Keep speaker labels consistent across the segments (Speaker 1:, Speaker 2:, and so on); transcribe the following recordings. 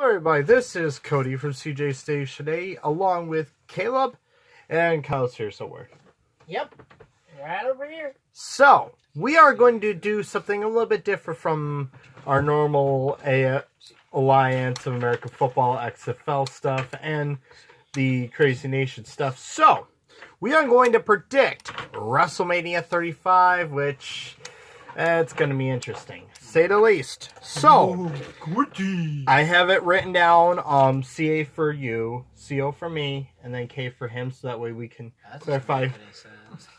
Speaker 1: everybody, this is Cody from CJ Station 8, along with Caleb, and Kyle's here somewhere.
Speaker 2: Yep, right over here.
Speaker 1: So, we are going to do something a little bit different from our normal Alliance of American Football XFL stuff and the Crazy Nation stuff. So, we are going to predict WrestleMania 35, which it's going to be interesting, say the least. So, I have it written down, CA for you, CO for me, and then K for him, so that way we can clarify.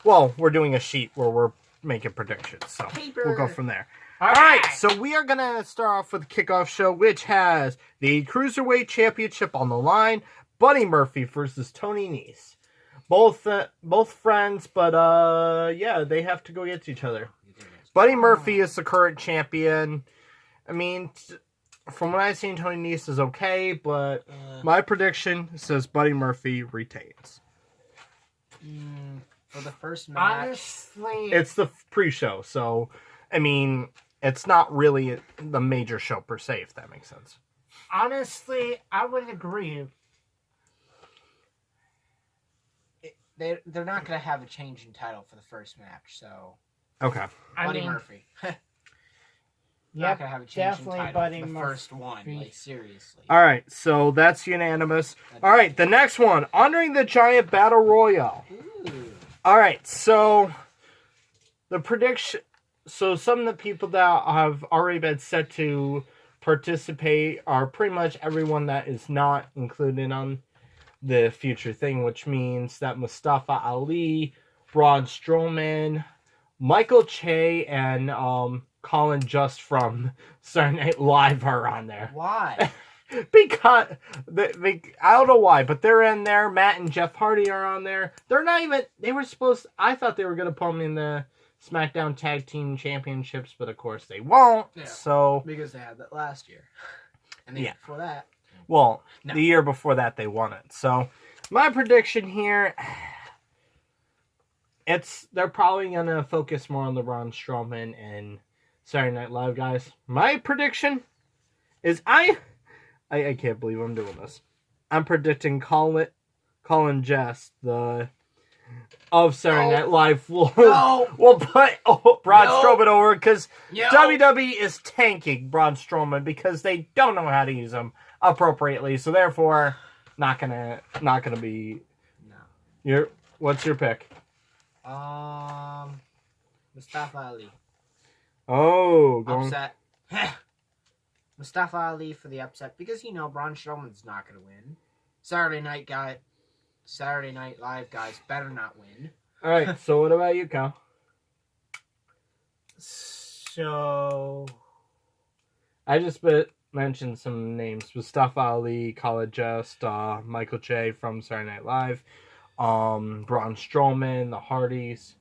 Speaker 1: Well, we're doing a sheet where we're making predictions, so we'll go from there. All right, so we are going to start off with the kickoff show, which has the Cruiserweight Championship on the line, Buddy Murphy versus Tony Nese. Both friends, but yeah, they have to go against each other. Buddy Murphy is the current champion. I mean, from what I've seen, Tony Nese is okay, but my prediction says Buddy Murphy retains.
Speaker 3: For the first match,
Speaker 2: Honestly,
Speaker 1: It's the pre-show, so, I mean, it's not really the major show per se, if that makes sense.
Speaker 2: honestly, I would agree.
Speaker 3: they're not going to have a change in title for the first match, so
Speaker 1: Okay.
Speaker 3: Buddy Murphy. Not
Speaker 2: Yep,
Speaker 3: going to have a change
Speaker 2: definitely
Speaker 3: in title
Speaker 2: Buddy
Speaker 3: for the
Speaker 2: Murphy.
Speaker 3: first one, like, seriously.
Speaker 1: All right, so that's unanimous. All right, the next one, Honoring the Giant Battle Royale.
Speaker 3: Ooh.
Speaker 1: All right, so the prediction. So some of the people that have already been set to participate are pretty much everyone that is not included on the future thing, which means that Mustafa Ali, Braun Strowman, Michael Che, and Colin Just from Saturday Night Live are on there.
Speaker 3: Why?
Speaker 1: Because I don't know why, but they're in there. Matt and Jeff Hardy are on there. They're not even. They were supposed. I thought they were going to put them in the SmackDown Tag Team Championships, but of course they won't.
Speaker 3: Yeah.
Speaker 1: So
Speaker 3: Because they had that last year. And the year before that.
Speaker 1: well,
Speaker 3: No.
Speaker 1: the year before that they won it. So my prediction here, they're probably going to focus more on the Braun Strowman and Saturday Night Live guys. My prediction is I can't believe I'm doing this. I'm predicting Colin Jess, of Saturday Night Live, will put Braun Strowman over because WWE is tanking Braun Strowman because they don't know how to use him appropriately. So therefore, not gonna be.
Speaker 3: No.
Speaker 1: What's your pick?
Speaker 3: Mustafa Ali.
Speaker 1: Oh,
Speaker 3: Upset. Mustafa Ali for the upset because Braun Strowman's not going to win. Saturday Night Live guys better not win.
Speaker 1: All right. So what about you, Kyle?
Speaker 2: So,
Speaker 1: I just mentioned some names: Mustafa Ali, Colin Just, Michael Che from Saturday Night Live, Braun Strowman, the Hardys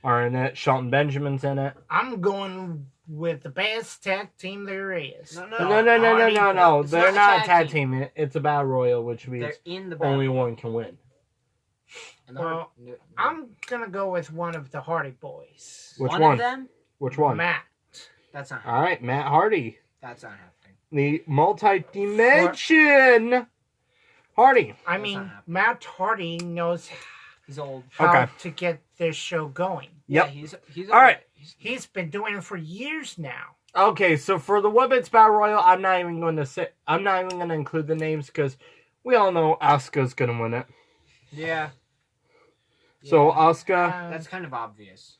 Speaker 1: are in it. Shelton Benjamin's in it.
Speaker 2: I'm going with the best tag team there is.
Speaker 1: No. They're not a tag team. It's a battle royal, which means
Speaker 3: They're in the battle.
Speaker 1: only one can win.
Speaker 3: And
Speaker 2: Well, I'm going to go with one of the Hardy Boys.
Speaker 1: Which
Speaker 3: one
Speaker 1: one?
Speaker 3: of them?
Speaker 1: Which one?
Speaker 2: Matt.
Speaker 3: That's not
Speaker 1: All
Speaker 3: happening.
Speaker 1: right, Matt Hardy,
Speaker 3: That's not happening.
Speaker 1: the multi-dimension Hardy.
Speaker 2: I
Speaker 3: That's
Speaker 2: mean,
Speaker 3: not happening.
Speaker 2: Matt Hardy knows
Speaker 3: He's old.
Speaker 2: how
Speaker 1: Okay.
Speaker 2: to get this show going.
Speaker 1: Yep.
Speaker 3: Yeah, he's
Speaker 1: All right.
Speaker 2: He's been doing it for years now.
Speaker 1: Okay, so for the women's battle royal, I'm not even going to include the names because we all know Asuka's going to win it.
Speaker 3: Yeah.
Speaker 1: So
Speaker 3: Yeah.
Speaker 1: Asuka,
Speaker 3: That's kind of obvious.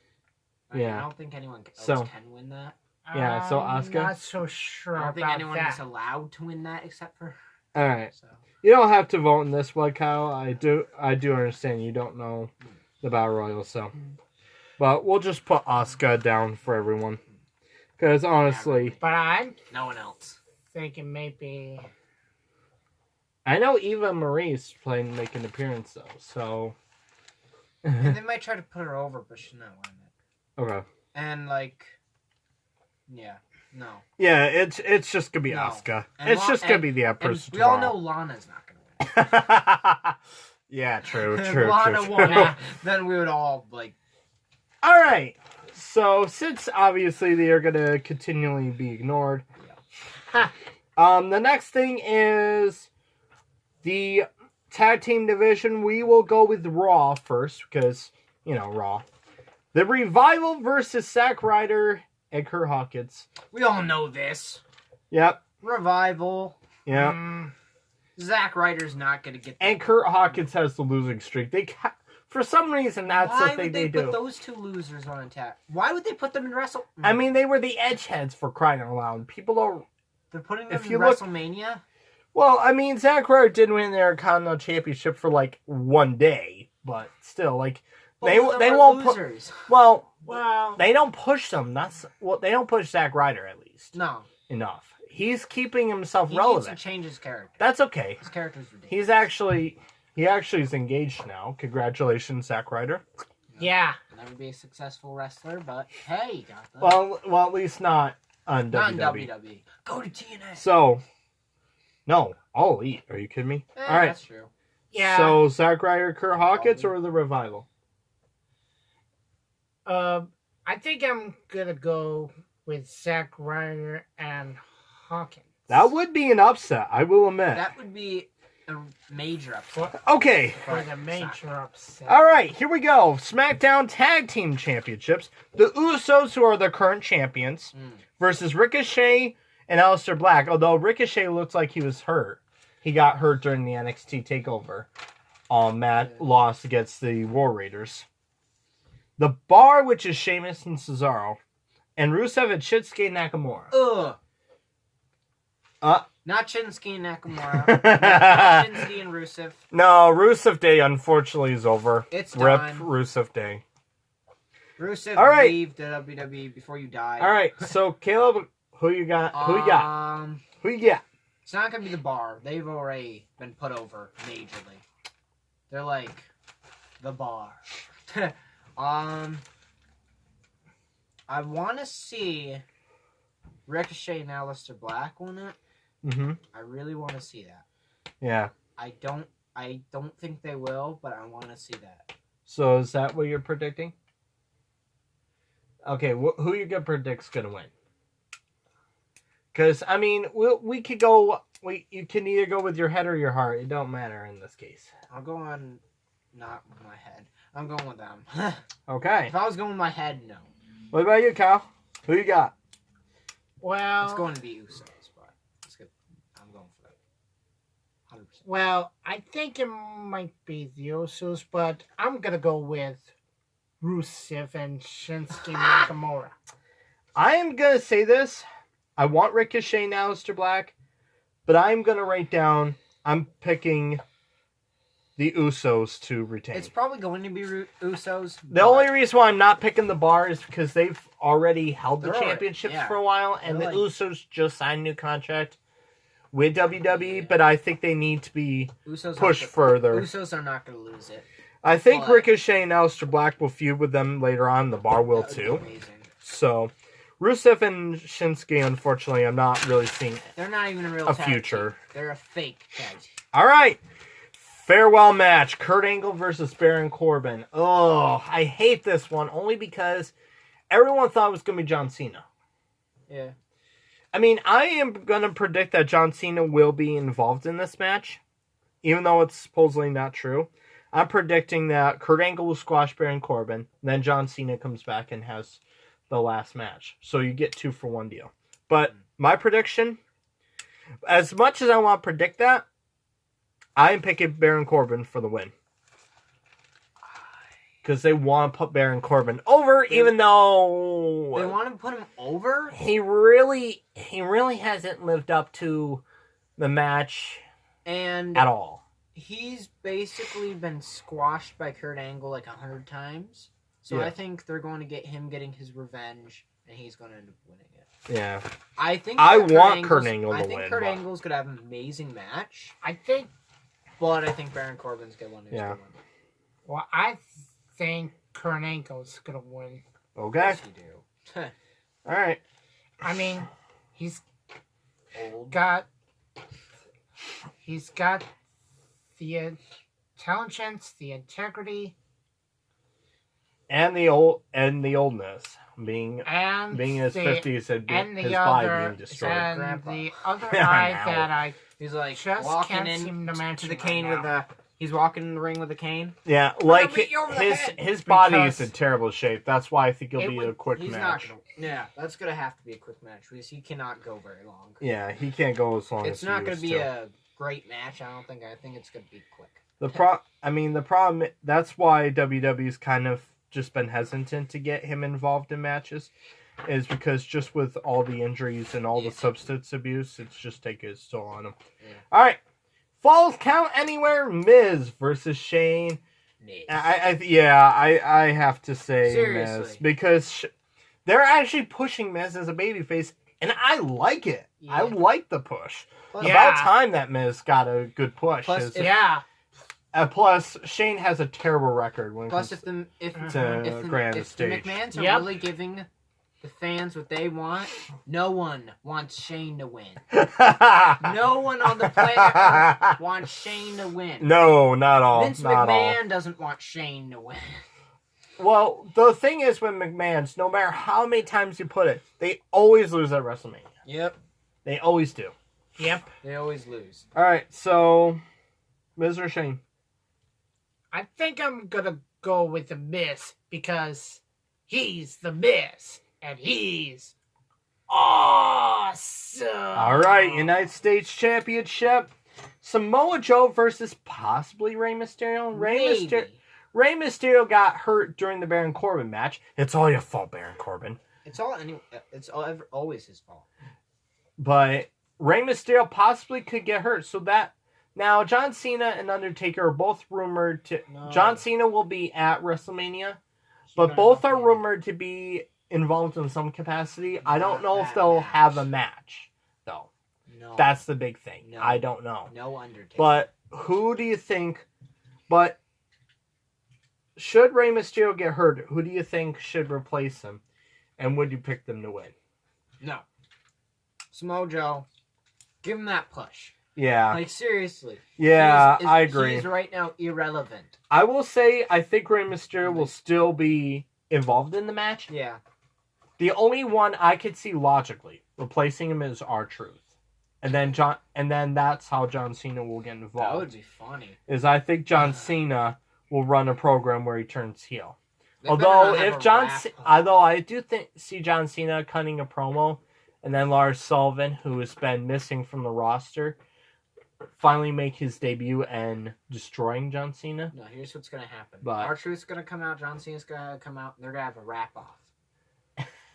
Speaker 1: Yeah.
Speaker 3: I don't think anyone else
Speaker 1: So-
Speaker 3: can win that.
Speaker 1: Yeah, so
Speaker 2: I'm
Speaker 1: Asuka?
Speaker 2: not so sure
Speaker 3: I don't think
Speaker 2: about
Speaker 3: anyone
Speaker 2: that.
Speaker 3: is allowed to win that except for.
Speaker 1: all right.
Speaker 3: So.
Speaker 1: You don't have to vote in this one, Kyle. I do understand you don't know the battle royal, so. But we'll just put Asuka down for everyone. Because honestly,
Speaker 2: But I'm
Speaker 3: No one else.
Speaker 2: thinking maybe...
Speaker 1: I know Eva Marie's making an appearance though, so.
Speaker 3: And they might try to put her over, but she's not winning it.
Speaker 1: Okay.
Speaker 3: And yeah, no.
Speaker 1: Yeah, it's just gonna be
Speaker 3: No.
Speaker 1: Asuka.
Speaker 3: And
Speaker 1: It's just gonna be the
Speaker 3: And
Speaker 1: person
Speaker 3: we all
Speaker 1: tomorrow.
Speaker 3: know Lana's not going to win.
Speaker 1: Yeah, true.
Speaker 3: If Lana won, then we would all
Speaker 1: All right. So, since obviously they are going to continually be ignored, The next thing is the tag team division. We will go with Raw first because, Raw. The Revival versus Zack Ryder and Kurt Hawkins.
Speaker 3: We all know this.
Speaker 1: Yep.
Speaker 3: Revival.
Speaker 1: Yep.
Speaker 3: Zack Ryder's not going to get.
Speaker 1: And Kurt Hawkins has the losing streak. For some reason, that's the thing they do.
Speaker 3: Why would they put those two losers on tag? Why would they put them in Wrestle?
Speaker 1: I mean, they were the edgeheads for crying out loud. People don't.
Speaker 3: They're putting them in WrestleMania.
Speaker 1: Well, I mean, Zack Ryder did win their Continental Championship for like one day, but still, they won't
Speaker 3: losers.
Speaker 1: Well,
Speaker 2: Well,
Speaker 1: they don't push them. They don't push Zack Ryder at least.
Speaker 3: No,
Speaker 1: enough. He's keeping himself
Speaker 3: he
Speaker 1: relevant.
Speaker 3: needs to change his character.
Speaker 1: That's okay.
Speaker 3: His character's ridiculous.
Speaker 1: He actually is engaged now. Congratulations, Zack Ryder.
Speaker 2: yeah.
Speaker 3: He'll never be a successful wrestler, but hey, he got that.
Speaker 1: Well, at least not on
Speaker 3: Not
Speaker 1: WWE.
Speaker 3: in WWE. Go to TNA.
Speaker 1: So, no, All Elite. Are you kidding me? All right.
Speaker 3: That's true.
Speaker 2: Yeah.
Speaker 1: So, Zack Ryder, Kurt Hawkins, or the Revival?
Speaker 2: I think I'm gonna go with Zack Ryder and Hawkins.
Speaker 1: That would be an upset, I will admit.
Speaker 3: That would be a major upset.
Speaker 1: Okay.
Speaker 2: For the major upset.
Speaker 1: All right, here we go. SmackDown Tag Team Championships. The Usos, who are the current champions, versus Ricochet and Aleister Black. Although Ricochet looks like he was hurt. He got hurt during the NXT TakeOver. Matt lost against the War Raiders. The Bar, which is Sheamus and Cesaro. And Rusev and Shinsuke Nakamura.
Speaker 3: Not Shinsuke and Nakamura. not Shinsuke and Rusev.
Speaker 1: No, Rusev Day, unfortunately, is over.
Speaker 3: It's
Speaker 1: Rip
Speaker 3: done.
Speaker 1: Rusev Day.
Speaker 3: Rusev,
Speaker 1: All right.
Speaker 3: leave the WWE before you die.
Speaker 1: All right, so Caleb, who you got? Who you got? Who you got?
Speaker 3: It's not going to be the Bar. They've already been put over majorly. They're like the Bar. I want to see Ricochet and Aleister Black win it.
Speaker 1: Mm-hmm.
Speaker 3: I really want to see that.
Speaker 1: Yeah.
Speaker 3: I don't think they will, but I want to see that.
Speaker 1: So is that what you're predicting? Okay, who you gonna predict's gonna win? Because I mean, we could go. You can either go with your head or your heart. It don't matter in this case.
Speaker 3: I'll go on, not with my head. I'm going with them.
Speaker 1: Okay.
Speaker 3: If I was going with my head, no.
Speaker 1: What about you, Kyle? Who you got?
Speaker 2: Well,
Speaker 3: It's going to be Usos, but it's good. I'm going for that. 100%.
Speaker 2: well, I think it might be the Usos, but I'm gonna go with Rusev and Shinsuke Nakamura.
Speaker 1: I am gonna say this. I want Ricochet and Aleister Black, but I'm gonna write down. I'm picking the Usos to retain.
Speaker 3: It's probably going to be Usos.
Speaker 1: The only reason why I'm not picking the Bar is because they've already held the
Speaker 3: They're already-
Speaker 1: championships
Speaker 3: yeah.
Speaker 1: for a while, and
Speaker 3: They're
Speaker 1: the
Speaker 3: like-
Speaker 1: Usos just signed a new contract with WWE, but I think they need to be
Speaker 3: Usos
Speaker 1: pushed further.
Speaker 3: Usos are not going to lose it.
Speaker 1: I think
Speaker 3: but-
Speaker 1: Ricochet and Aleister Black will feud with them later on. The Bar will
Speaker 3: That would be
Speaker 1: too.
Speaker 3: amazing.
Speaker 1: So, Rusev and Shinsuke, unfortunately, I'm not really seeing
Speaker 3: They're not even a real
Speaker 1: a
Speaker 3: tag
Speaker 1: future.
Speaker 3: team. They're a fake tag team.
Speaker 1: All right. Farewell match. Kurt Angle versus Baron Corbin. Oh, I hate this one only because everyone thought it was going to be John Cena.
Speaker 3: Yeah.
Speaker 1: I mean, I am going to predict that John Cena will be involved in this match, even though it's supposedly not true. I'm predicting that Kurt Angle will squash Baron Corbin, then John Cena comes back and has the last match. So you get 2 for 1 deal. But my prediction, as much as I want to predict that, I am picking Baron Corbin for the win. Because they want to put Baron Corbin over, even though
Speaker 3: They want to put him over?
Speaker 1: he really hasn't lived up to the match
Speaker 3: And
Speaker 1: at all.
Speaker 3: he's basically been squashed by Kurt Angle like 100 times. So
Speaker 1: Yeah.
Speaker 3: I think they're going to get him getting his revenge, and he's going to end up winning it.
Speaker 1: Yeah.
Speaker 3: I think
Speaker 1: I
Speaker 3: that
Speaker 1: want Kurt Angle to
Speaker 3: I think
Speaker 1: win,
Speaker 3: Kurt
Speaker 1: but-
Speaker 3: Angle's going to have an amazing match,
Speaker 2: I think.
Speaker 3: but I think Baron Corbin's going to win.
Speaker 1: Yeah.
Speaker 2: Well, I think Kurt Angle's gonna win.
Speaker 1: Okay.
Speaker 3: Yes, you do.
Speaker 1: All right.
Speaker 2: I mean, he's
Speaker 3: Old.
Speaker 2: got the intelligence, the integrity.
Speaker 1: And the oldness. being
Speaker 2: And
Speaker 1: in his
Speaker 2: the-
Speaker 1: 50s and
Speaker 2: and
Speaker 1: his
Speaker 2: the
Speaker 1: body
Speaker 2: other
Speaker 1: being destroyed.
Speaker 2: and
Speaker 3: Grandpa.
Speaker 2: the other
Speaker 1: I
Speaker 2: guy
Speaker 1: know.
Speaker 2: that I
Speaker 3: He's like
Speaker 2: just
Speaker 3: walking
Speaker 2: can't
Speaker 3: in
Speaker 2: seem to
Speaker 3: to
Speaker 2: mention
Speaker 3: the
Speaker 2: right
Speaker 3: cane with
Speaker 2: now.
Speaker 3: the. He's walking in the ring with a cane.
Speaker 1: Yeah, like
Speaker 3: beat you over the head.
Speaker 1: his body is
Speaker 2: Because
Speaker 1: in terrible shape. That's why I think it'll
Speaker 2: it
Speaker 1: be
Speaker 2: would-
Speaker 1: a quick
Speaker 3: He's
Speaker 1: match.
Speaker 3: not gonna. Yeah, that's gonna have to be a quick match because he cannot go very long.
Speaker 1: Yeah, he can't go as long
Speaker 3: It's
Speaker 1: as
Speaker 3: not
Speaker 1: he
Speaker 3: gonna
Speaker 1: used
Speaker 3: be
Speaker 1: to.
Speaker 3: a great match. I don't think. I think it's gonna be quick.
Speaker 1: The problem. That's why WWE's kind of just been hesitant to get him involved in matches, is because just with all the injuries and all
Speaker 3: Yeah.
Speaker 1: the substance abuse, it's just taking its toll on him.
Speaker 3: Yeah.
Speaker 1: All right, Falls Count Anywhere, Miz versus Shane.
Speaker 3: Nice.
Speaker 1: I have to say Miz
Speaker 3: Seriously.
Speaker 1: because they're actually pushing Miz as a babyface, and I like it. I
Speaker 3: Yeah.
Speaker 1: like the push.
Speaker 3: Plus,
Speaker 2: Yeah.
Speaker 1: About time that Miz got a good push.
Speaker 3: Plus,
Speaker 1: His-
Speaker 3: if-
Speaker 2: yeah.
Speaker 1: plus, Shane has a terrible record when it
Speaker 3: Plus,
Speaker 1: comes
Speaker 3: if the if
Speaker 1: to grand
Speaker 3: if the
Speaker 1: stage.
Speaker 3: McMahons are
Speaker 2: Yep.
Speaker 3: really giving the fans what they want, no one wants Shane to win. No one on the planet Earth wants Shane to win.
Speaker 1: No, not all.
Speaker 3: Vince
Speaker 1: not
Speaker 3: McMahon doesn't want Shane to win.
Speaker 1: all. Well, the thing is with McMahon's, no matter how many times you put it, they always lose at WrestleMania.
Speaker 3: Yep.
Speaker 1: They always do.
Speaker 2: Yep.
Speaker 3: They always lose.
Speaker 1: All right, so Miz or Shane?
Speaker 2: I think I'm gonna go with the Miz because he's the Miz and he's awesome.
Speaker 1: All right, United States Championship. Samoa Joe versus possibly Rey Mysterio.
Speaker 3: Maybe.
Speaker 1: Rey Mysterio got hurt during the Baron Corbin match. It's all your fault, Baron Corbin.
Speaker 3: It's always his fault.
Speaker 1: But Rey Mysterio possibly could get hurt. So that now John Cena and Undertaker are both rumored to.
Speaker 3: No.
Speaker 1: John Cena will be at WrestleMania,
Speaker 3: He's
Speaker 1: but
Speaker 3: gonna
Speaker 1: both
Speaker 3: have
Speaker 1: are
Speaker 3: to-
Speaker 1: rumored to be involved in some capacity. I don't
Speaker 3: Not
Speaker 1: know if
Speaker 3: that
Speaker 1: they'll
Speaker 3: match.
Speaker 1: have a match, though.
Speaker 3: No.
Speaker 1: That's the big thing.
Speaker 3: No.
Speaker 1: I don't know.
Speaker 3: No Undertaker.
Speaker 1: But who do you think? But should Rey Mysterio get hurt, who do you think should replace him? And would you pick them to win?
Speaker 3: No. Samoa Joe, give him that push.
Speaker 1: Yeah.
Speaker 3: Like, seriously.
Speaker 1: Yeah,
Speaker 3: He's-
Speaker 1: I agree.
Speaker 3: He's right now irrelevant.
Speaker 1: I will say I think Rey Mysterio will still be involved in the match.
Speaker 3: Yeah.
Speaker 1: The only one I could see logically replacing him is R-Truth. And then that's how John Cena will get
Speaker 3: That would
Speaker 1: involved.
Speaker 3: be funny.
Speaker 1: Is I think John Cena will run a program where he turns heel.
Speaker 3: They
Speaker 1: Although
Speaker 3: better not have
Speaker 1: if
Speaker 3: a
Speaker 1: John,
Speaker 3: rap.
Speaker 1: although I do see John Cena cutting a promo, and then Lars Sullivan, who has been missing from the roster, finally make his debut and destroying John Cena.
Speaker 3: No, here's what's gonna happen.
Speaker 1: But-
Speaker 3: R-Truth's gonna come out, John Cena's gonna come out, and they're gonna have a rap off.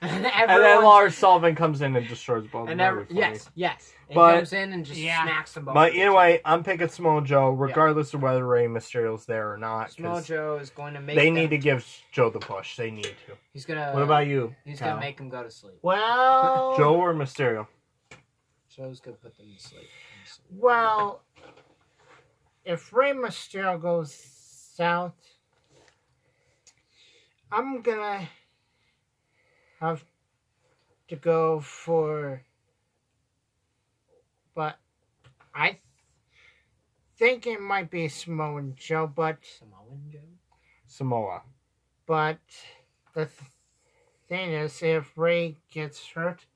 Speaker 1: And then
Speaker 3: Everyone's-
Speaker 1: Lars Sullivan comes in and destroys both.
Speaker 3: and
Speaker 1: That'd be funny.
Speaker 3: yes. And
Speaker 1: But-
Speaker 3: he comes in and just
Speaker 2: Yeah.
Speaker 3: smacks them both.
Speaker 1: But anyway, I'm picking Samoa Joe, regardless of whether Rey Mysterio's there or not.
Speaker 3: Samoa
Speaker 1: 'Cause
Speaker 3: Joe is going to make
Speaker 1: they
Speaker 3: them-
Speaker 1: need to give Joe the push. They need to.
Speaker 3: He's gonna.
Speaker 1: What about you,
Speaker 3: He's
Speaker 1: Kyle?
Speaker 3: gonna make him go to sleep.
Speaker 2: Well,
Speaker 1: Joe or Mysterio?
Speaker 3: Joe's gonna put them to sleep.
Speaker 2: well, if Rey Mysterio goes south, I'm gonna have to go for. But I think it might be Samoa Joe, but
Speaker 3: Samoan Joe.
Speaker 1: Samoa.
Speaker 2: the thing is, if Ray gets hurt,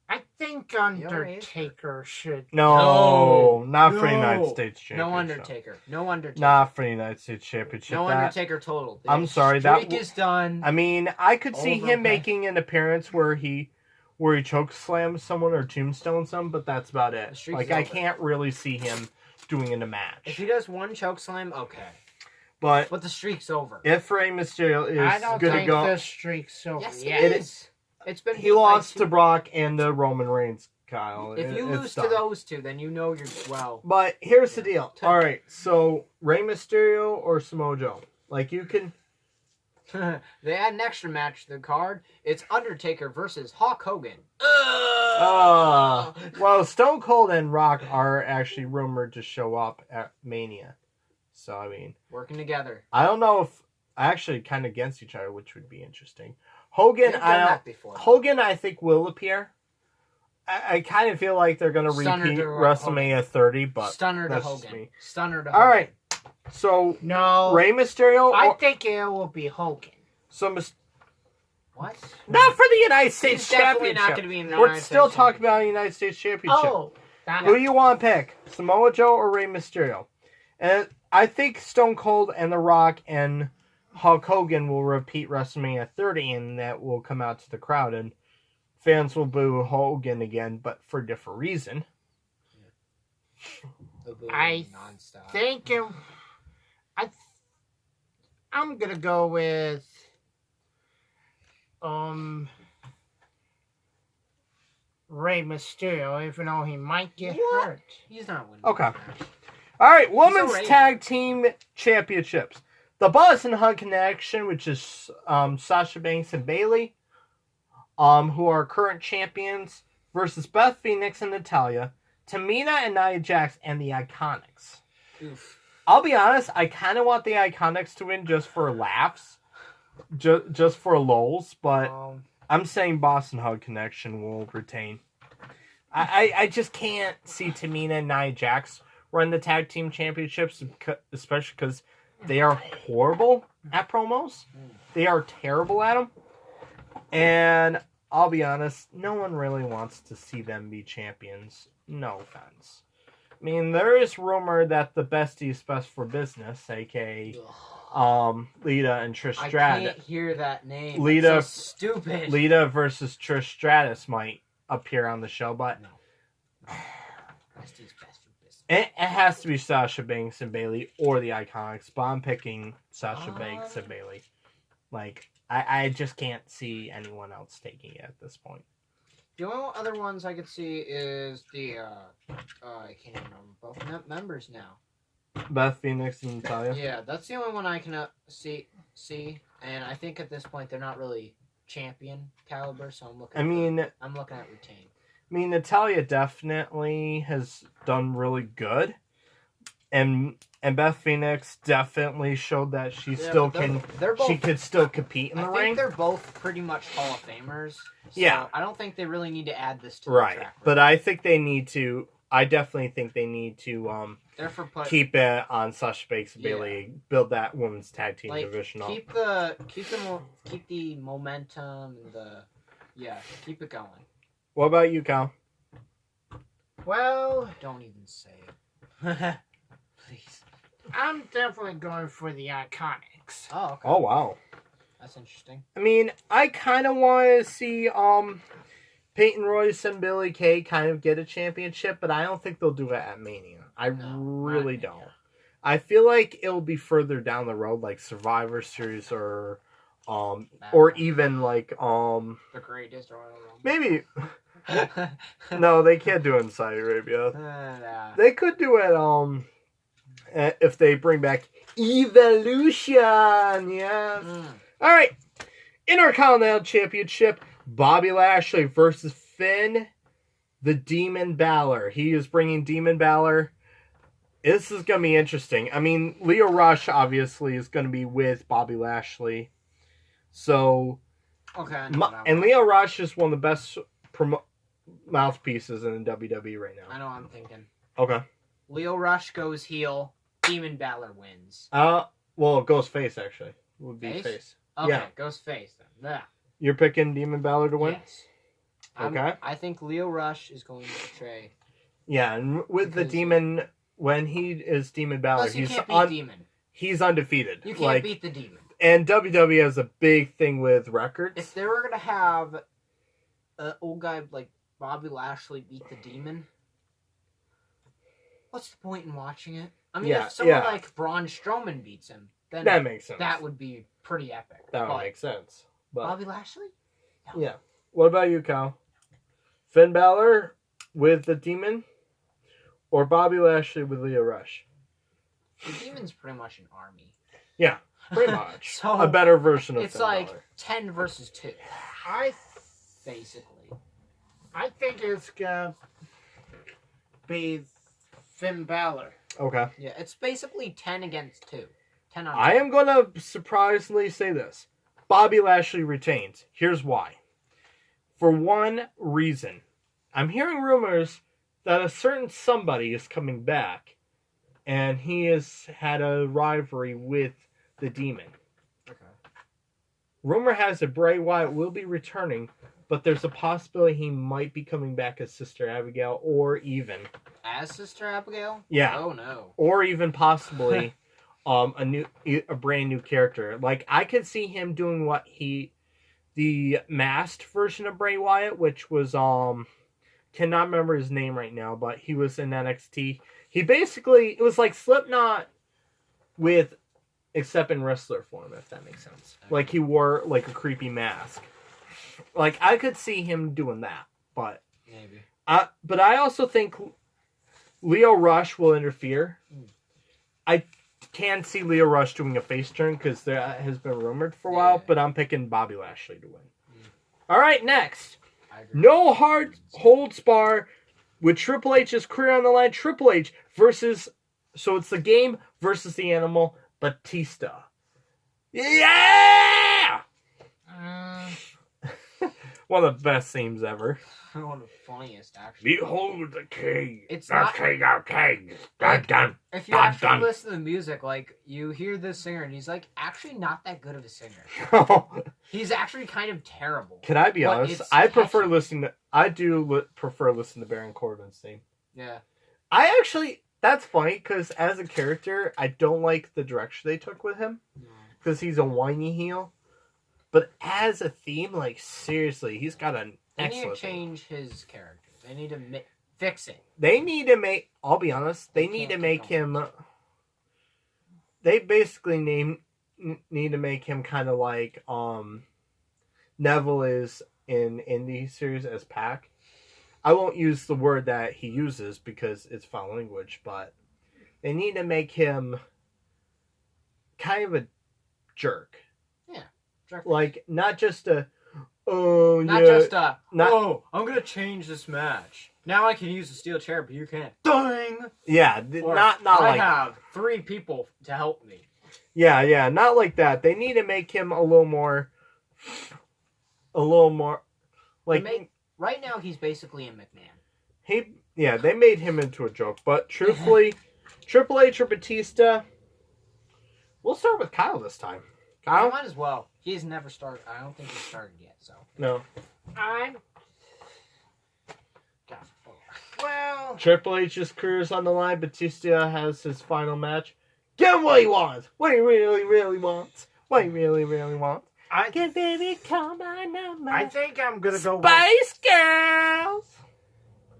Speaker 2: I think Undertaker should.
Speaker 1: No, not for the
Speaker 3: No.
Speaker 1: United States Championship.
Speaker 3: No Undertaker. No Undertaker.
Speaker 1: Not for the United States Championship.
Speaker 3: No
Speaker 1: That-
Speaker 3: Undertaker total. The
Speaker 1: I'm sorry, that
Speaker 3: streak is done.
Speaker 1: I mean, I could see
Speaker 3: Over,
Speaker 1: him
Speaker 3: okay.
Speaker 1: making an appearance where he choke slams someone or tombstones them, but that's about
Speaker 3: The
Speaker 1: it.
Speaker 3: streak
Speaker 1: Like
Speaker 3: is
Speaker 1: I
Speaker 3: over.
Speaker 1: can't really see him doing in a
Speaker 3: If
Speaker 1: match.
Speaker 3: he does one choke slam, okay.
Speaker 1: But
Speaker 3: But the streak's over.
Speaker 1: if Rey Mysterio
Speaker 2: I
Speaker 1: is
Speaker 2: don't
Speaker 1: good to
Speaker 2: think
Speaker 1: go,
Speaker 2: the streak's over
Speaker 3: Yes,
Speaker 2: yet.
Speaker 3: it is. It's been
Speaker 1: he lost to Brock and to Roman Reigns, Kyle.
Speaker 3: If you
Speaker 1: It's
Speaker 3: lose
Speaker 1: done.
Speaker 3: to those two, then you know you're well.
Speaker 1: But here's the deal.
Speaker 3: Tell-
Speaker 1: All right, so Rey Mysterio or Samoa Joe? Like you can.
Speaker 3: They had an extra match to the card. It's Undertaker versus Hulk Hogan.
Speaker 1: Well, Stone Cold and Rock are actually rumored to show up at Mania. So I mean,
Speaker 3: Working together.
Speaker 1: I don't know if actually kind of against each other, which would be interesting. Hogan,
Speaker 3: They've done that before.
Speaker 1: Hogan, I think will appear. I kind of feel like they're going to
Speaker 3: Stunner
Speaker 1: repeat
Speaker 3: to
Speaker 1: WrestleMania 30, but
Speaker 3: Stunner to
Speaker 1: that's just
Speaker 3: Hogan.
Speaker 1: me.
Speaker 3: Stunner to
Speaker 1: All
Speaker 3: Hogan.
Speaker 1: right. So
Speaker 2: No,
Speaker 1: Rey Mysterio,
Speaker 2: I think it will be Hogan.
Speaker 1: so
Speaker 3: What?
Speaker 1: Not for the United States
Speaker 3: He's definitely
Speaker 1: Championship.
Speaker 3: not going to be in the
Speaker 1: We're
Speaker 3: United
Speaker 1: still
Speaker 3: States
Speaker 1: talking about a
Speaker 3: Championship.
Speaker 1: United States Championship.
Speaker 2: Oh,
Speaker 1: Who do you want to pick? Samoa Joe or Rey Mysterio? And I think Stone Cold and The Rock and Hulk Hogan will repeat WrestleMania 30, and that will come out to the crowd, and fans will boo Hogan again, but for a different reason.
Speaker 2: I
Speaker 3: nonstop.
Speaker 2: think I'm gonna go with Rey Mysterio, even though he might get hurt.
Speaker 3: He's not winning.
Speaker 1: Okay. All right, Women's
Speaker 3: already-
Speaker 1: Tag Team Championships. The Boss and Hunt Connection, which is Sasha Banks and Bailey, who are current champions, versus Beth Phoenix and Natalya, Tamina and Nia Jax, and the Iconics.
Speaker 3: Oof.
Speaker 1: I'll be honest, I kind of want the Iconics to win just for laughs, just for lulz, but I'm saying Boston Hug Connection will retain. I just can't see Tamina and Nia Jax run the tag team championships, especially because they are horrible at promos. They are terrible at them. And I'll be honest, no one really wants to see them be champions. No offense. I mean, there is rumor that the besties best for business, aka Lita and Trish Stratus.
Speaker 3: I can't hear that name.
Speaker 1: Lita,
Speaker 3: It's so stupid.
Speaker 1: Lita versus Trish Stratus might appear on the show, but
Speaker 3: No. Besty's best for business.
Speaker 1: it has to be Sasha Banks and Bailey or the Iconics, but I'm picking Sasha Banks and Bailey. Like, I just can't see anyone else taking it at this point.
Speaker 3: The only other ones I could see is the I can't even remember both members now.
Speaker 1: Beth Phoenix and Natalya.
Speaker 3: Yeah, that's the only one I can see, and I think at this point they're not really champion caliber, so I'm looking. I'm looking at retain.
Speaker 1: I mean, Natalya definitely has done really good, and Beth Phoenix definitely showed that she still can.
Speaker 3: They're both,
Speaker 1: she could still compete in the
Speaker 3: I
Speaker 1: ring.
Speaker 3: think they're both pretty much Hall of Famers. So
Speaker 1: Yeah.
Speaker 3: I don't think they really need to add this to
Speaker 1: Right,
Speaker 3: the track
Speaker 1: but I think they need to. I definitely think they need to keep it on Sasha Banks and Bailey, build that women's tag team division up.
Speaker 3: keep the momentum and keep it going.
Speaker 1: What about you, Cal?
Speaker 2: Well,
Speaker 3: Don't even say it. Please.
Speaker 2: I'm definitely going for the Iconics.
Speaker 3: Oh, okay.
Speaker 1: Oh wow.
Speaker 3: That's interesting.
Speaker 1: I mean, I kind of want to see Peyton Royce and Billie Kay kind of get a championship, but I don't think they'll do it at Mania. I really don't. I feel like it'll be further down the road, like Survivor Series or even like
Speaker 3: the greatest Royal Rumble.
Speaker 1: maybe no, they can't do it in Saudi Arabia.
Speaker 3: Nah.
Speaker 1: They could do it if they bring back Evolution. Yes. All right. Intercontinental Championship. Bobby Lashley versus Finn the Demon Balor. He is bringing Demon Balor. This is going to be interesting. I mean, Leo Rush obviously is going to be with Bobby Lashley. So,
Speaker 3: Okay.
Speaker 1: and Leo Rush is one of the best mouthpieces in the WWE right now.
Speaker 3: I know what I'm thinking.
Speaker 1: Okay.
Speaker 3: Leo Rush goes heel. Demon Balor wins.
Speaker 1: Well, it goes face actually. Would be face.
Speaker 3: Okay,
Speaker 1: Yeah.
Speaker 3: goes face then. Yeah.
Speaker 1: You're picking Demon Balor to win?
Speaker 3: Yes.
Speaker 1: Okay.
Speaker 3: I think Leo Rush is going to betray.
Speaker 1: Yeah, and with the Demon, when he is Demon Balor,
Speaker 3: Plus, you can't beat Demon.
Speaker 1: he's undefeated.
Speaker 3: You can't beat the Demon.
Speaker 1: And WWE has a big thing with records.
Speaker 3: If they were going to have an old guy like Bobby Lashley beat the Demon, what's the point in watching it? I mean, if someone like Braun Strowman beats him, then
Speaker 1: that makes sense.
Speaker 3: that would be pretty epic.
Speaker 1: That would make sense. But
Speaker 3: Bobby Lashley? No.
Speaker 1: Yeah. What about you, Kyle? Finn Balor with the Demon? Or Bobby Lashley with Leo Rush?
Speaker 3: The Demon's pretty much an army.
Speaker 1: Yeah, pretty much.
Speaker 3: So,
Speaker 1: a better version of
Speaker 3: it's
Speaker 1: Finn
Speaker 3: like
Speaker 1: Balor.
Speaker 3: 10 versus 2, basically.
Speaker 2: I think it's gonna be Finn Balor.
Speaker 1: Okay.
Speaker 3: Yeah, it's basically 10 against 2. 10 on 2.
Speaker 1: I am going to surprisingly say this. Bobby Lashley retains. Here's why. For one reason. I'm hearing rumors that a certain somebody is coming back, and he has had a rivalry with the Demon.
Speaker 3: Okay.
Speaker 1: Rumor has it Bray Wyatt will be returning, but there's a possibility he might be coming back as Sister Abigail, or even
Speaker 3: As Sister Abigail?
Speaker 1: Yeah.
Speaker 3: Oh no.
Speaker 1: or even possibly a brand new character. Like I could see him doing the masked version of Bray Wyatt, which was cannot remember his name right now, but he was in NXT. He basically it was like Slipknot except in wrestler form, if that makes sense.
Speaker 3: Okay.
Speaker 1: Like he wore like a creepy mask. Like I could see him doing that, but
Speaker 3: Maybe.
Speaker 1: but I also think Leo Rush will interfere. I can see Leo Rush doing a face turn because that has been rumored for a while, but I'm picking Bobby Lashley to win. All right, next. No hard holds bar with Triple H's career on the line. Triple H versus, so it's the game versus the animal, Batista. Yeah! One of the best themes ever.
Speaker 3: One of the funniest, actually.
Speaker 1: Behold the king.
Speaker 3: It's
Speaker 1: the
Speaker 3: not-
Speaker 1: king of kings. Dun, dun.
Speaker 3: If you
Speaker 1: Dun,
Speaker 3: actually
Speaker 1: dun.
Speaker 3: listen to the music, like, you hear this singer, and he's, like, actually not that good of a singer. He's actually kind of terrible.
Speaker 1: Can I be
Speaker 3: But
Speaker 1: honest?
Speaker 3: it's
Speaker 1: I prefer
Speaker 3: catchy.
Speaker 1: listening to. I do prefer listening to Baron Corbin's theme.
Speaker 3: Yeah.
Speaker 1: I actually. That's funny because as a character, I don't like the direction they took with him because he's a whiny heel. But as a theme, like seriously, he's got an
Speaker 3: They need to
Speaker 1: excellent. theme.
Speaker 3: change his character. They need to fix it.
Speaker 1: They need to make. I'll be honest. They need to
Speaker 3: can't
Speaker 1: make
Speaker 3: keep
Speaker 1: him. They basically need to make him kind of like Neville is in Indie series as Pac. I won't use the word that he uses because it's foul language, but they need to make him kind of a jerk.
Speaker 3: Jerk.
Speaker 1: Like not just a
Speaker 3: Not
Speaker 1: yeah,
Speaker 3: just
Speaker 1: not-
Speaker 3: oh, I'm gonna change this match. Now I can use a steel chair, but you can't. Dang!
Speaker 1: yeah,
Speaker 3: Or,
Speaker 1: not
Speaker 3: I
Speaker 1: like
Speaker 3: have 3 people to help me.
Speaker 1: yeah, not like that. They need to make him a little more like
Speaker 3: Right now, he's basically a McMahon.
Speaker 1: they made him into a joke, but truthfully, Triple H or Batista, we'll start with Kyle this time.
Speaker 3: I
Speaker 1: Kyle?
Speaker 3: might as well. He's never started. I don't think he started yet. So.
Speaker 1: No.
Speaker 2: Well,
Speaker 1: Triple H's career's on the line. Batista has his final match. Get him what he wants. What he really, really wants. What he really, really wants. Can baby call my number?
Speaker 2: I think I'm gonna go.
Speaker 1: Spice Girls.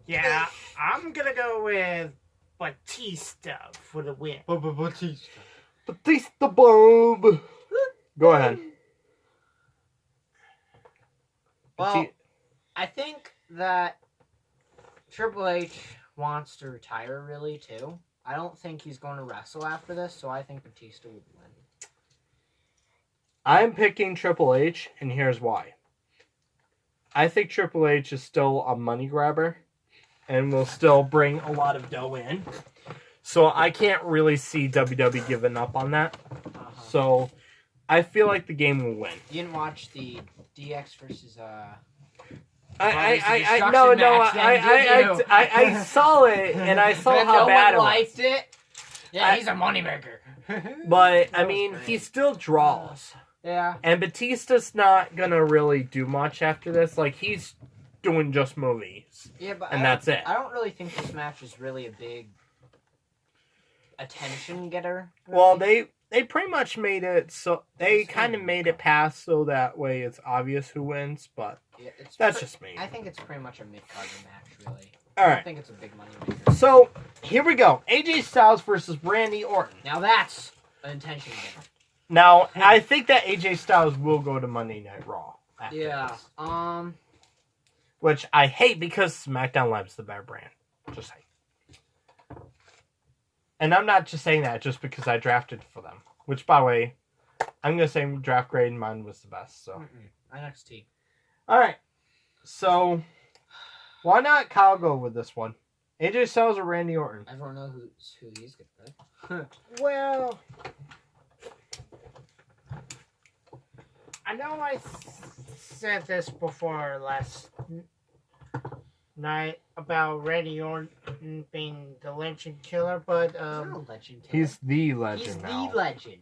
Speaker 2: Yeah, I'm gonna go with Batista for the win.
Speaker 3: Batista.
Speaker 1: Batista Bob. Go ahead.
Speaker 3: Well, I think that Triple H wants to retire really too. I don't think he's going to wrestle after this, so I think Batista would win.
Speaker 1: I'm picking Triple H, and here's why. I think Triple H is still a money grabber, and will still bring a lot of dough in. So I can't really see WWE giving up on that. So I feel like the game will win.
Speaker 3: You didn't watch the DX versus
Speaker 1: I saw it, and I saw
Speaker 3: But
Speaker 1: how
Speaker 3: no
Speaker 1: bad it
Speaker 3: one
Speaker 1: was.
Speaker 3: liked it. Yeah, he's a moneymaker.
Speaker 1: But, I
Speaker 3: That was
Speaker 1: mean,
Speaker 3: great.
Speaker 1: he still draws.
Speaker 3: Yeah.
Speaker 1: And Batista's not going to really do much after this. Like, he's doing just movies.
Speaker 3: Yeah, but
Speaker 1: And that's it.
Speaker 3: I don't really think this match is really a big attention getter.
Speaker 1: Well, they pretty much made it so... They kind of made it pass so that way it's obvious who wins, but
Speaker 3: Yeah, it's
Speaker 1: that's just me.
Speaker 3: I think it's pretty much a mid-card match, really. I
Speaker 1: All
Speaker 3: don't
Speaker 1: right.
Speaker 3: think it's a big money maker.
Speaker 1: So, here we go. AJ Styles versus Randy Orton.
Speaker 3: Now that's an attention getter.
Speaker 1: Now, I think that AJ Styles will go to Monday Night Raw. after
Speaker 3: Yeah.
Speaker 1: this. Which I hate because SmackDown Live's the better brand. Just saying. And I'm not just saying that just because I drafted for them. Which, by the way, I'm going to say draft grade and mine was the best. So,
Speaker 3: NXT.
Speaker 1: alright. So, why not Kyle go with this one? AJ Styles or Randy Orton?
Speaker 3: Everyone knows who he's gonna pick.
Speaker 2: Well, I know I said this before last night about Randy Orton being the legend killer, but
Speaker 3: He's not a legend.
Speaker 1: He's the legend
Speaker 3: He's
Speaker 1: now.
Speaker 3: the legend.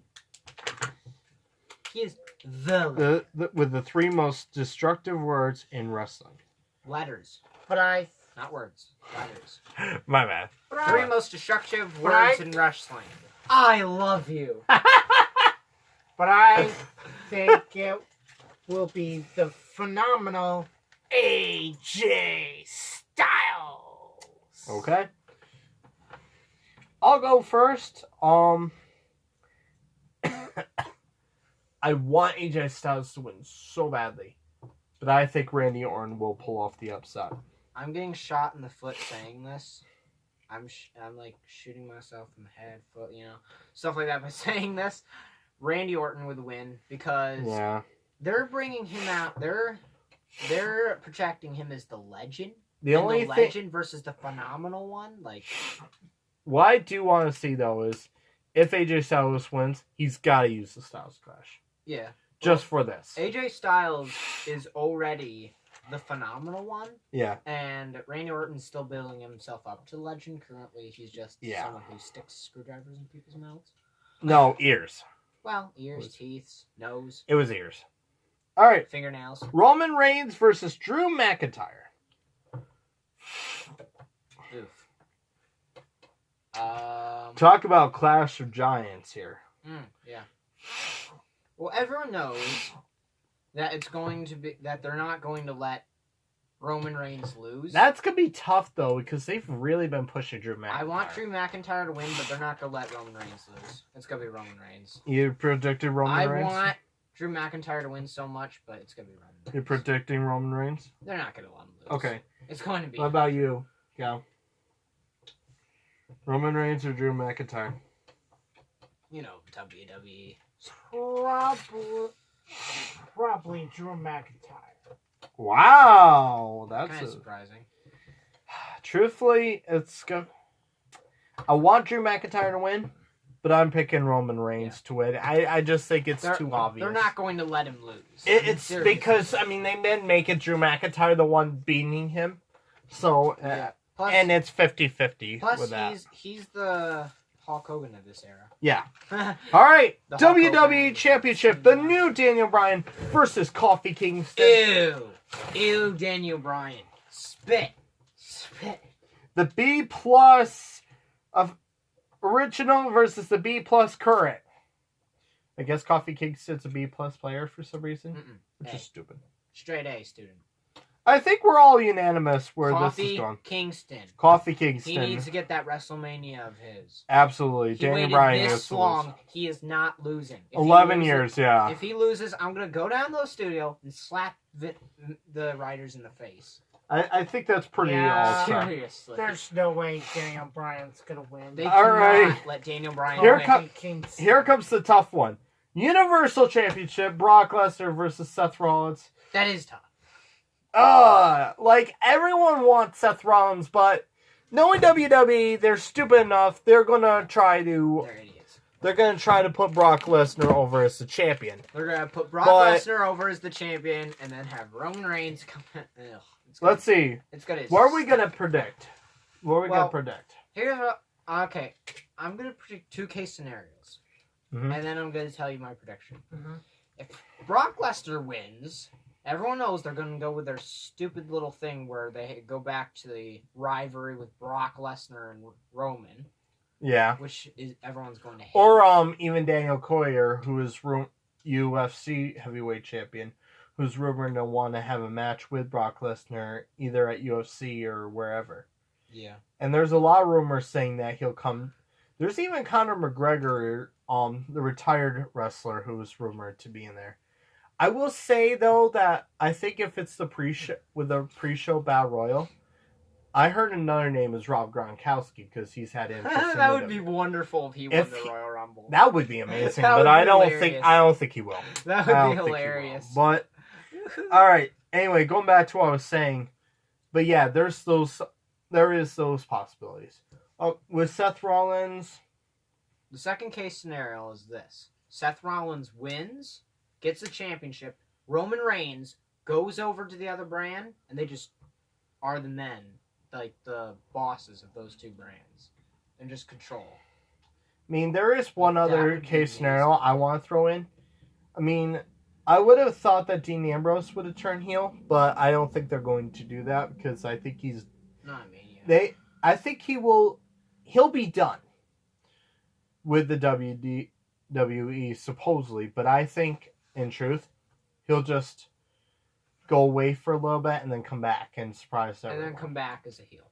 Speaker 3: He is the
Speaker 1: with the 3 most destructive words in wrestling.
Speaker 3: letters,
Speaker 2: But
Speaker 3: not words. Letters.
Speaker 1: My bad.
Speaker 3: 3 most destructive
Speaker 2: But
Speaker 3: words in wrestling. I love you.
Speaker 2: But I think it will be the phenomenal AJ Styles.
Speaker 1: Okay. I'll go first. I want AJ Styles to win so badly, but I think Randy Orton will pull off the upset.
Speaker 3: I'm getting shot in the foot saying this. I'm like shooting myself in the head, foot, stuff like that by saying this. Randy Orton would win because they're bringing him out. They're projecting him as the legend.
Speaker 1: The only
Speaker 3: legend versus the phenomenal one, like.
Speaker 1: What I do want to see though is if AJ Styles wins, he's got to use the Styles Clash.
Speaker 3: Yeah.
Speaker 1: Just for this.
Speaker 3: AJ Styles is already the phenomenal one.
Speaker 1: Yeah.
Speaker 3: And Randy Orton's still building himself up to legend. Currently, he's just someone who sticks screwdrivers in people's mouths.
Speaker 1: No, ears.
Speaker 3: Well, ears, teeth, nose.
Speaker 1: It was ears. All right.
Speaker 3: Fingernails.
Speaker 1: Roman Reigns versus Drew McIntyre.
Speaker 3: Oof.
Speaker 1: Talk about Clash of Giants here.
Speaker 3: Yeah. Well, everyone knows that it's going to be that they're not going to let Roman Reigns lose.
Speaker 1: That's gonna be tough though because they've really been pushing Drew McIntyre.
Speaker 3: I want Drew McIntyre to win, but they're not gonna let Roman Reigns lose. It's gonna be Roman Reigns.
Speaker 1: You predicted Roman Reigns?
Speaker 3: I want Drew McIntyre to win so much, but it's gonna be Roman Reigns.
Speaker 1: You're predicting Roman Reigns?
Speaker 3: They're not gonna let him lose.
Speaker 1: Okay.
Speaker 3: It's going to be.
Speaker 1: What about you? Yeah. Roman Reigns or Drew McIntyre?
Speaker 3: WWE.
Speaker 2: Probably Drew McIntyre.
Speaker 1: Wow, that's
Speaker 3: Kind of surprising.
Speaker 1: Truthfully, it's good. I want Drew McIntyre to win, but I'm picking Roman Reigns to win. I just think it's too obvious.
Speaker 3: They're not going to let him lose.
Speaker 1: It's because they've been making Drew McIntyre the one beating him, so
Speaker 3: Plus,
Speaker 1: and it's 50-50
Speaker 3: plus
Speaker 1: with that.
Speaker 3: he's the Hulk Hogan of this era.
Speaker 1: Yeah. All right,
Speaker 3: The Hulk
Speaker 1: WWE
Speaker 3: Hogan.
Speaker 1: Championship, the new Daniel Bryan versus Kofi Kingston.
Speaker 3: Ew, Daniel Bryan. Spit.
Speaker 1: The B plus of original versus the B plus current. I guess Kofi Kingston's a B plus player for some reason, which is stupid.
Speaker 3: Straight A student.
Speaker 1: I think we're all unanimous where this is going. Kofi Kingston.
Speaker 3: He needs to get that Wrestlemania of his.
Speaker 1: Absolutely. Daniel Bryan
Speaker 3: this long. He is not losing.
Speaker 1: 11 years, yeah.
Speaker 3: If he loses, I'm going to go down to the studio and slap the writers in the face.
Speaker 1: I think that's pretty awesome.
Speaker 3: Seriously.
Speaker 2: There's no way Daniel Bryan's gonna win.
Speaker 3: They cannot let Daniel Bryan win.
Speaker 1: Here comes the tough one. Universal Championship, Brock Lesnar versus Seth Rollins.
Speaker 3: That is tough.
Speaker 1: Everyone wants Seth Rollins, but knowing WWE, they're stupid enough. They're gonna try to.
Speaker 3: They're idiots.
Speaker 1: They're gonna try to put Brock Lesnar over as the champion.
Speaker 3: They're gonna put Brock Lesnar over as the champion, and then have Roman Reigns come.
Speaker 1: Let's see.
Speaker 3: It's gonna.
Speaker 1: What are we gonna predict? Gonna predict?
Speaker 3: Here's okay. I'm gonna predict 2 case scenarios, and then I'm gonna tell you my prediction. If Brock Lesnar wins. Everyone knows they're going to go with their stupid little thing where they go back to the rivalry with Brock Lesnar and Roman.
Speaker 1: Yeah.
Speaker 3: Which is everyone's going to hate.
Speaker 1: Or even Daniel Cormier, who is UFC heavyweight champion, who's rumored to want to have a match with Brock Lesnar either at UFC or wherever.
Speaker 3: Yeah.
Speaker 1: And there's a lot of rumors saying that he'll come. There's even Conor McGregor, the retired wrestler, who is rumored to be in there. I will say, though, that I think if it's the pre-show Battle Royal, I heard another name is Rob Gronkowski because he's had interest in
Speaker 3: That would be wonderful if he won the Royal Rumble.
Speaker 1: That would be amazing, but I don't think he will.
Speaker 3: That would be hilarious.
Speaker 1: But all right. Anyway, going back to what I was saying, but yeah, there is those possibilities. With Seth Rollins,
Speaker 3: the second case scenario is this: Seth Rollins wins. Gets the championship. Roman Reigns goes over to the other brand, and they just are the men, like the bosses of those 2 brands, and just control.
Speaker 1: I mean, there is one other case scenario I want to throw in. I mean, I would have thought that Dean Ambrose would have turned heel, but I don't think they're going to do that because I think he's
Speaker 3: Not Mania.
Speaker 1: I think he'll be done with the WWE supposedly, but I think in truth he'll just go away for a little bit and then come back and surprise everyone.
Speaker 3: And then come back as a heel.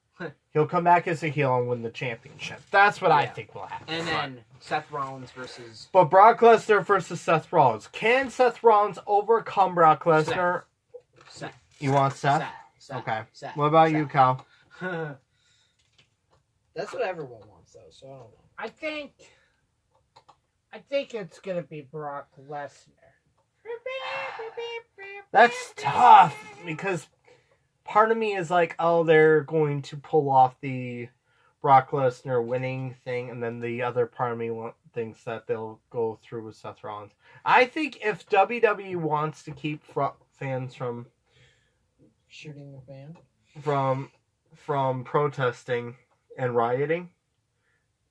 Speaker 1: He'll come back as a heel and win the championship. That's what I think will happen.
Speaker 3: And then Seth Rollins versus...
Speaker 1: But Brock Lesnar versus Seth Rollins. Can Seth Rollins overcome Brock Lesnar?
Speaker 3: Seth.
Speaker 1: You want Seth?
Speaker 3: Seth.
Speaker 1: Okay.
Speaker 3: Seth.
Speaker 1: What about you, Cal?
Speaker 3: That's what everyone wants, though, so I don't know.
Speaker 2: I think it's gonna be Brock Lesnar.
Speaker 1: That's tough because part of me is like, oh, they're going to pull off the Brock Lesnar winning thing, and then the other part of me thinks that they'll go through with Seth Rollins. I think if WWE wants to keep fans from
Speaker 3: Shooting the fan?
Speaker 1: from protesting and rioting,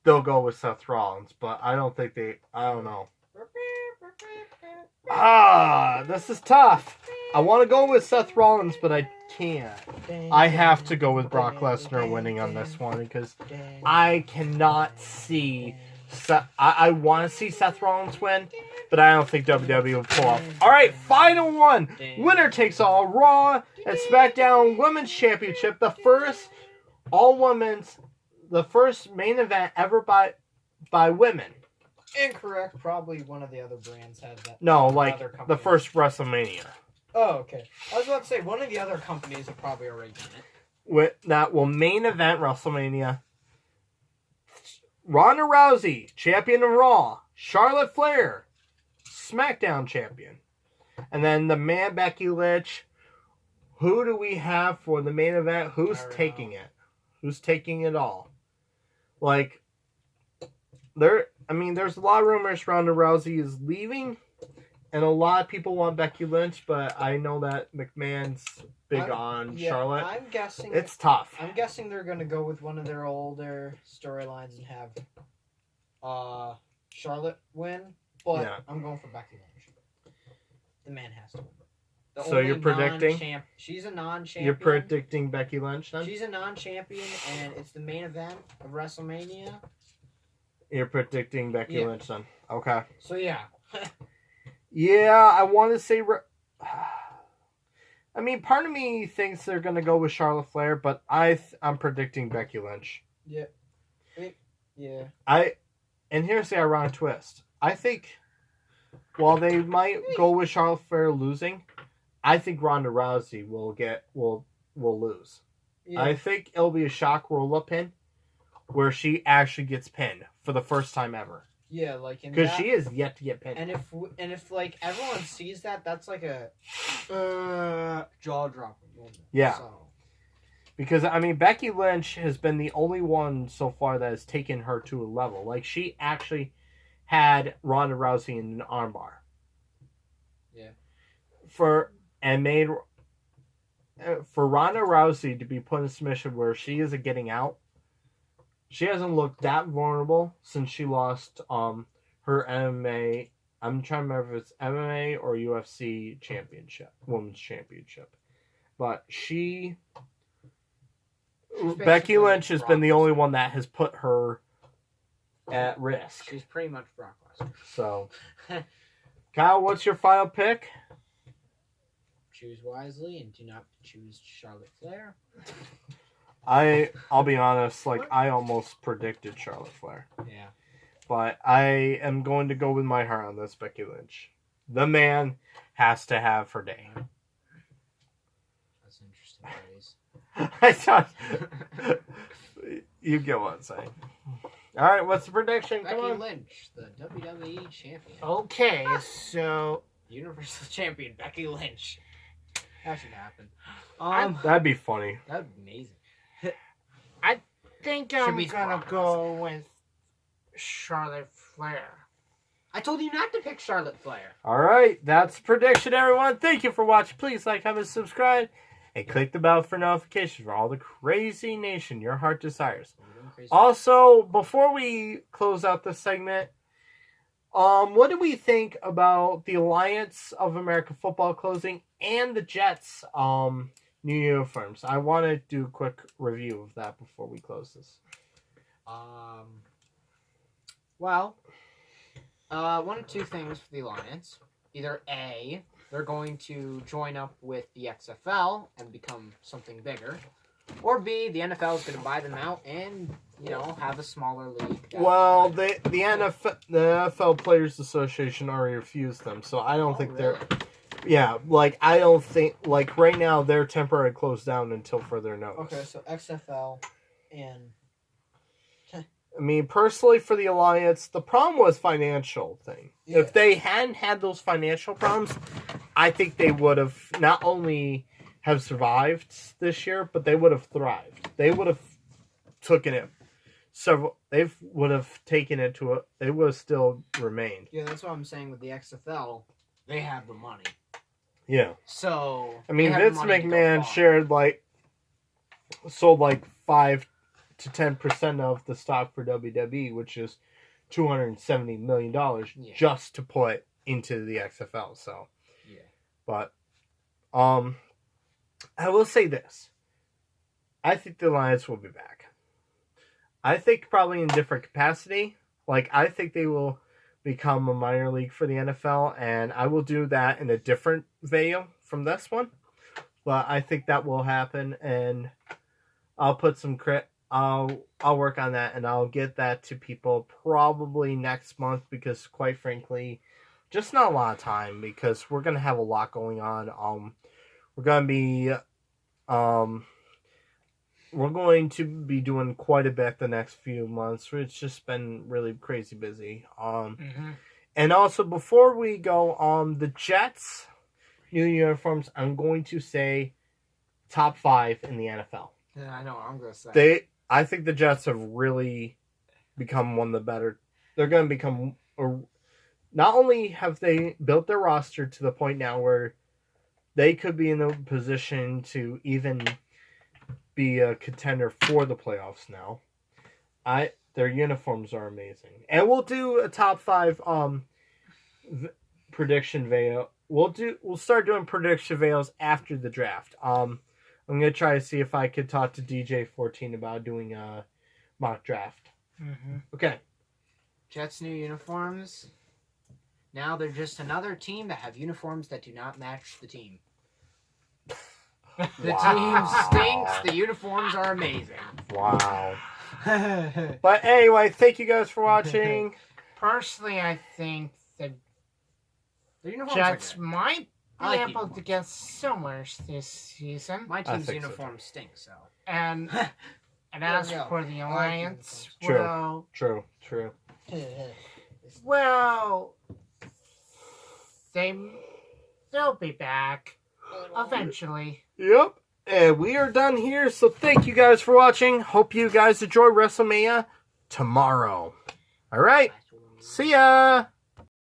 Speaker 1: they'll go with Seth Rollins, but I don't think I don't know. This is tough. I want to go with Seth Rollins, but I can't. I have to go with Brock Lesnar winning on this one because I cannot see... I want to see Seth Rollins win, but I don't think WWE will pull off. All right, final one. Winner takes all. Raw and SmackDown Women's Championship. The first main event ever by women.
Speaker 3: Incorrect. Probably one of the other brands had that.
Speaker 1: No, like the first WrestleMania.
Speaker 3: Oh, okay. I was about to say, one of the other companies have probably already done it.
Speaker 1: That will main event WrestleMania. Ronda Rousey, champion of Raw. Charlotte Flair, SmackDown champion. And then the man Becky Lynch. Who do we have for the main event? Who's taking it? Who's taking it all? Like, there's a lot of rumors Ronda Rousey is leaving. And a lot of people want Becky Lynch, but I know that McMahon's big on Charlotte.
Speaker 3: I'm guessing
Speaker 1: it's tough.
Speaker 3: I'm guessing they're going to go with one of their older storylines and have Charlotte win, but I'm going for Becky Lynch. The man has to win.
Speaker 1: So you're predicting?
Speaker 3: She's a non-champion.
Speaker 1: You're predicting Becky Lynch then?
Speaker 3: She's a non-champion, and it's the main event of WrestleMania.
Speaker 1: You're predicting Becky Lynch then? Okay.
Speaker 3: So yeah.
Speaker 1: Yeah, I want to say... part of me thinks they're going to go with Charlotte Flair, but I'm predicting Becky Lynch.
Speaker 3: Yeah. Yeah.
Speaker 1: And here's the ironic twist. I think, while they might go with Charlotte Flair losing, I think Ronda Rousey will lose. Yeah. I think it'll be a shock roll-up pin where she actually gets pinned for the first time ever.
Speaker 3: Yeah, like
Speaker 1: because she is yet to get pinned.
Speaker 3: And if like everyone sees that, that's like a jaw dropping moment.
Speaker 1: Yeah.
Speaker 3: So.
Speaker 1: Because Becky Lynch has been the only one so far that has taken her to a level. Like she actually had Ronda Rousey in an armbar.
Speaker 3: Yeah.
Speaker 1: For Ronda Rousey to be put in a submission where she isn't getting out. She hasn't looked that vulnerable since she lost her MMA. I'm trying to remember if it's MMA or UFC championship, women's championship. But Becky Lynch has been the only one that has put her at risk.
Speaker 3: She's pretty much Brock Lesnar.
Speaker 1: So, Kyle, what's your final pick?
Speaker 3: Choose wisely and do not choose Charlotte Flair.
Speaker 1: I'll be honest, I almost predicted Charlotte Flair.
Speaker 3: Yeah.
Speaker 1: But I am going to go with my heart on this, Becky Lynch. The man has to have her day.
Speaker 3: That's interesting, ladies.
Speaker 1: I thought you get what I'm saying. All right, what's the prediction?
Speaker 3: Becky Lynch, the WWE champion.
Speaker 2: Okay, so
Speaker 3: Universal champion Becky Lynch. That should happen.
Speaker 1: That'd be funny.
Speaker 3: That'd be amazing.
Speaker 2: I think I'm gonna go with Charlotte Flair.
Speaker 3: I told you not to pick Charlotte Flair.
Speaker 1: All right, that's the prediction, everyone. Thank you for watching. Please like, comment, subscribe, and click the bell for notifications for all the crazy nation your heart desires. Also, before we close out this segment, What do we think about the Alliance of American Football closing and the Jets new uniforms? I want to do a quick review of that before we close this.
Speaker 3: Well, one of two things for the Alliance. Either A, they're going to join up with the XFL and become something bigger, or B, the NFL is going to buy them out and, have a smaller league.
Speaker 1: Well, the NFL Players Association already refused them, so I don't think
Speaker 3: really?
Speaker 1: they're... Yeah, I don't think... right now, they're temporarily closed down until further notice.
Speaker 3: Okay, so XFL and...
Speaker 1: I mean, personally, for the Alliance, the problem was financial thing.
Speaker 3: Yeah.
Speaker 1: If they hadn't had those financial problems, I think they would have not only have survived this year, but they would have thrived. They would have taken it several. They would have taken it to a. They would have still remained.
Speaker 3: Yeah, that's what I'm saying with the XFL. They have the money.
Speaker 1: Yeah.
Speaker 3: So
Speaker 1: I mean,
Speaker 3: they have
Speaker 1: Vince
Speaker 3: the money to go
Speaker 1: McMahon
Speaker 3: far.
Speaker 1: sold 5 to 10% of the stock for WWE, which is $270 million just to put into the XFL. So,
Speaker 3: yeah.
Speaker 1: But, I will say this. I think the Alliance will be back. I think probably in different capacity. I think they will become a minor league for the NFL, and I will do that in a different venue from this one. But I think that will happen, and I'll put some I'll work on that, and I'll get that to people probably next month, because quite frankly, just not a lot of time, because we're gonna have a lot going on. We're going to be doing quite a bit the next few months. It's just been really crazy busy. And also, before we go, the Jets new uniforms, I'm going to say top 5 in the NFL.
Speaker 3: Yeah, I know what I'm going to say.
Speaker 1: I think the Jets have really become one of the better. They're going to become. Not only have they built their roster to the point now where they could be in a position to even be a contender for the playoffs now. Their uniforms are amazing, and we'll do a top 5 prediction veil. We'll start doing prediction veils after the draft. I'm going to try to see if I could talk to DJ14 about doing a mock draft.
Speaker 2: Mm-hmm.
Speaker 1: Okay.
Speaker 3: Jets' new uniforms. Now they're just another team that have uniforms that do not match the team. The team stinks. The uniforms are amazing.
Speaker 1: Wow. But anyway, thank you guys for watching.
Speaker 2: Personally, I think the
Speaker 3: uniforms
Speaker 2: Jets
Speaker 3: are good.
Speaker 2: might be
Speaker 3: I like
Speaker 2: able
Speaker 3: the
Speaker 2: to get somewhere this season.
Speaker 3: My team's
Speaker 1: think so,
Speaker 3: uniforms stink, so.
Speaker 2: And as
Speaker 3: Yeah.
Speaker 2: for the Alliance,
Speaker 1: True. True.
Speaker 2: well, they'll be back eventually.
Speaker 1: Yep. And we are done here, so thank you guys for watching. Hope you guys enjoy WrestleMania tomorrow. All right. See ya.